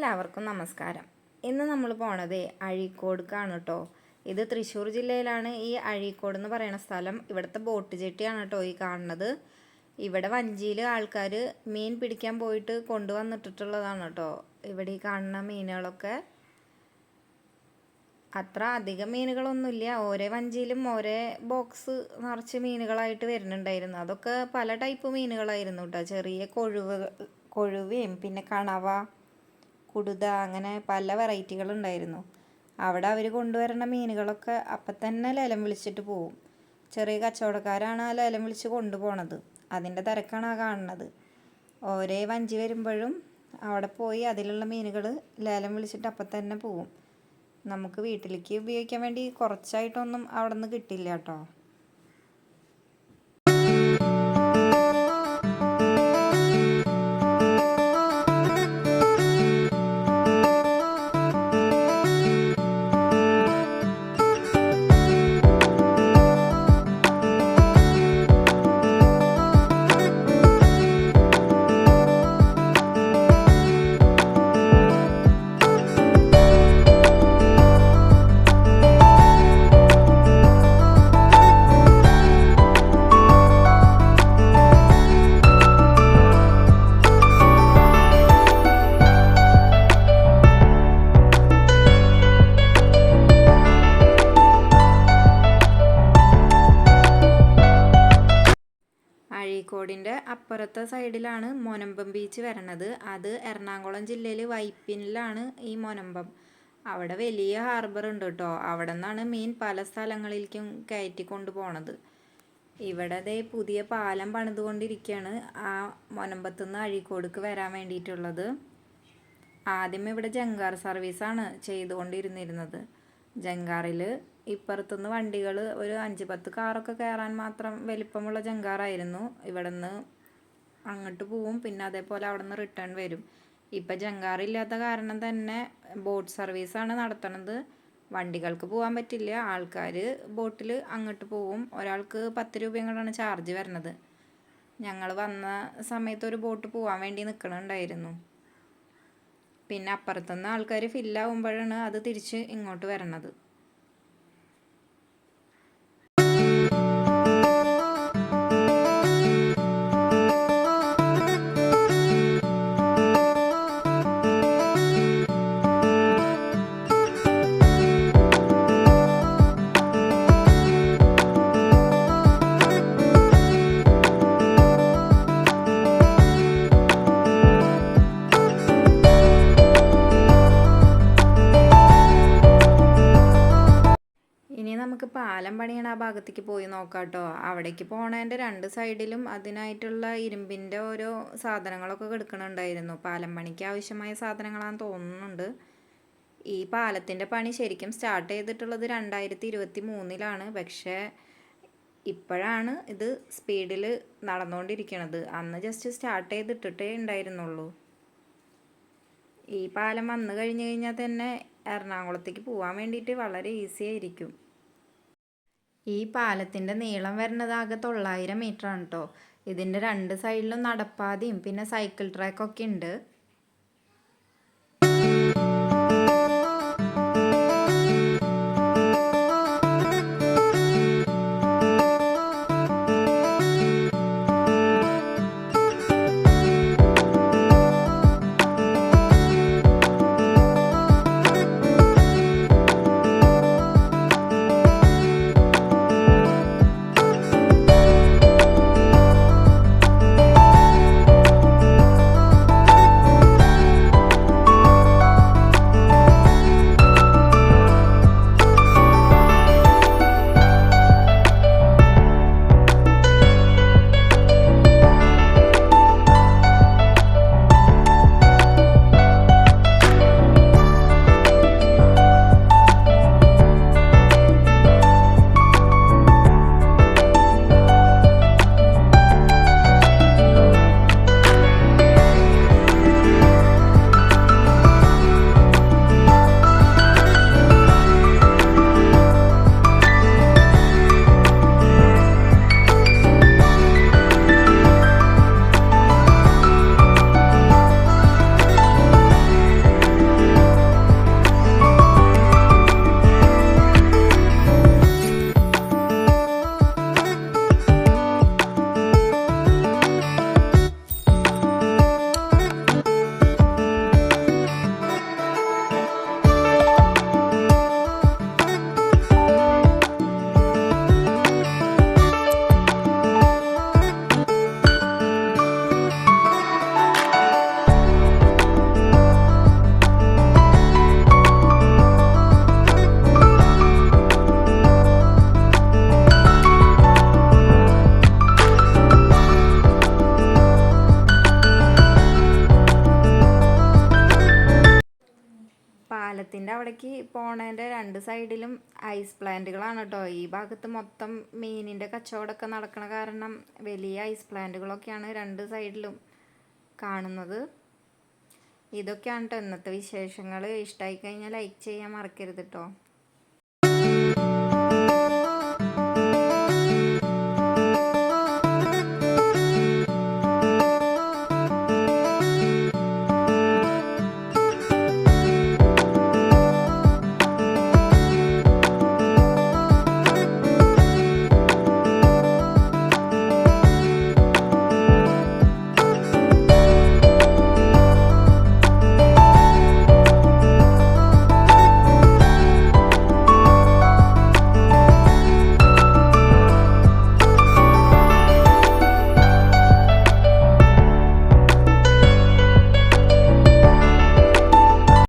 എല്ലാവർക്കും നമസ്കാരം. ഇന്ന് നമ്മൾ പോണത് അഴീക്കോടുക്കാണ് കേട്ടോ. ഇത് തൃശ്ശൂർ ജില്ലയിലാണ് ഈ അഴീക്കോട് എന്ന് പറയുന്ന സ്ഥലം. ഇവിടുത്തെ ബോട്ട് ജെട്ടിയാണ് കേട്ടോ ഈ കാണുന്നത്. ഇവിടെ വഞ്ചിയിൽ ആൾക്കാർ മീൻ പിടിക്കാൻ പോയിട്ട് കൊണ്ടുവന്നിട്ടുള്ളതാണ് കേട്ടോ. ഇവിടെ ഈ കാണുന്ന മീനുകളൊക്കെ അത്ര അധികം മീനുകളൊന്നുമില്ല. ഓരോ വഞ്ചിയിലും ഓരോ ബോക്സ് നിറച്ച് മീനുകളായിട്ട് വരുന്നുണ്ടായിരുന്നു. അതൊക്കെ പല ടൈപ്പ് മീനുകളായിരുന്നു കേട്ടോ. ചെറിയ കൊഴുവയും പിന്നെ കണവ, കുടുത, അങ്ങനെ പല വെറൈറ്റികളുണ്ടായിരുന്നു. അവിടെ അവർ കൊണ്ടുവരുന്ന മീനുകളൊക്കെ അപ്പം തന്നെ ലേലം വിളിച്ചിട്ട് പോവും. ചെറിയ കച്ചവടക്കാരാണ് ആ ലേലം വിളിച്ച് കൊണ്ടുപോണത്. അതിൻ്റെ തിരക്കാണ് ആ കാണുന്നത്. ഓരോ വഞ്ചി വരുമ്പോഴും അവിടെ പോയി അതിലുള്ള മീനുകൾ ലേലം വിളിച്ചിട്ട് അപ്പം തന്നെ പോവും. നമുക്ക് വീട്ടിലേക്ക് ഉപയോഗിക്കാൻ വേണ്ടി കുറച്ചായിട്ടൊന്നും അവിടെ നിന്ന് കിട്ടില്ല കേട്ടോ. അഴീക്കോടിൻ്റെ അപ്പുറത്തെ സൈഡിലാണ് മൊനമ്പം ബീച്ച് വരണത്. അത് എറണാകുളം ജില്ലയിൽ വൈപ്പിനിലാണ് ഈ മൊനമ്പം. അവിടെ വലിയ ഹാർബർ ഉണ്ട് കേട്ടോ. അവിടെ നിന്നാണ് മീൻ പല സ്ഥലങ്ങളിലേക്കും കയറ്റിക്കൊണ്ട് പോണത്. ഇവിടെ ദേ പുതിയ പാലം പണിതുകൊണ്ടിരിക്കുകയാണ് ആ മൊനമ്പത്തുനിന്ന് അഴീക്കോടുക്ക് വരാൻ വേണ്ടിയിട്ടുള്ളത്. ആദ്യം ഇവിടെ ജങ്കാർ സർവീസാണ് ചെയ്തുകൊണ്ടിരുന്നിരുന്നത്. ജങ്കാറിൽ ഇപ്പുറത്തുനിന്ന് വണ്ടികൾ ഒരു 5-10 കാറൊക്കെ കയറാൻ മാത്രം വലിപ്പമുള്ള ജങ്കാറായിരുന്നു. ഇവിടെ നിന്ന് അങ്ങോട്ട് പോവും, പിന്നെ അതേപോലെ അവിടെ നിന്ന് റിട്ടേൺ വരും. ഇപ്പം ജങ്കാറില്ലാത്ത കാരണം തന്നെ ബോട്ട് സർവീസാണ് നടത്തണത്. വണ്ടികൾക്ക് പോകാൻ പറ്റില്ല. ആൾക്കാർ ബോട്ടിൽ അങ്ങോട്ട് പോവും. ഒരാൾക്ക് 10 രൂപയും കൂടെയാണ് ചാർജ് വരുന്നത്. ഞങ്ങൾ വന്ന സമയത്ത് ഒരു ബോട്ട് പോകാൻ വേണ്ടി നിൽക്കണുണ്ടായിരുന്നു. പിന്നെ അപ്പുറത്തുനിന്ന് ആൾക്കാർ ഫില്ലാവുമ്പോഴാണ് അത് തിരിച്ച് ഇങ്ങോട്ട് വരണത്. ഇനി നമുക്ക് പാലം പണിയണ ആ ഭാഗത്തേക്ക് പോയി നോക്കാം കേട്ടോ. അവിടേക്ക് പോണതിൻ്റെ 2 സൈഡിലും അതിനായിട്ടുള്ള ഇരുമ്പിൻ്റെ ഓരോ സാധനങ്ങളൊക്കെ കിടക്കണുണ്ടായിരുന്നു. പാലം പണിക്ക് ആവശ്യമായ സാധനങ്ങളാണെന്ന് തോന്നുന്നുണ്ട്. ഈ പാലത്തിൻ്റെ പണി ശരിക്കും സ്റ്റാർട്ട് ചെയ്തിട്ടുള്ളത് 2023-ലാണ്. പക്ഷേ ഇപ്പോഴാണ് ഇത് സ്പീഡിൽ നടന്നുകൊണ്ടിരിക്കുന്നത്. അന്ന് ജസ്റ്റ് സ്റ്റാർട്ട് ചെയ്തിട്ടേ ഉണ്ടായിരുന്നുള്ളൂ. ഈ പാലം വന്നു കഴിഞ്ഞാൽ തന്നെ എറണാകുളത്തേക്ക് പോകാൻ വേണ്ടിയിട്ട് വളരെ ഈസി ആയിരിക്കും. ഈ പാലത്തിൻ്റെ നീളം വരുന്നത് ആകെ 900 മീറ്ററാണ് കേട്ടോ. ഇതിൻ്റെ 2 സൈഡിലും നടപ്പാതയും പിന്നെ സൈക്കിൾ ട്രാക്കൊക്കെ ഉണ്ട്. പാലത്തിൻ്റെ അവിടേക്ക് പോണേൻ്റെ രണ്ട് സൈഡിലും ഐസ് പ്ലാന്റുകളാണ് കേട്ടോ. ഈ ഭാഗത്ത് മൊത്തം മീനിൻ്റെ കച്ചവടമൊക്കെ നടക്കണ കാരണം വലിയ ഐസ് പ്ലാന്റുകളൊക്കെയാണ് രണ്ട് സൈഡിലും കാണുന്നത്. ഇതൊക്കെയാണ് കേട്ടോ ഇന്നത്തെ വിശേഷങ്ങൾ. ഇഷ്ടമായി കഴിഞ്ഞാൽ ലൈക്ക് ചെയ്യാൻ മറക്കരുത് കേട്ടോ.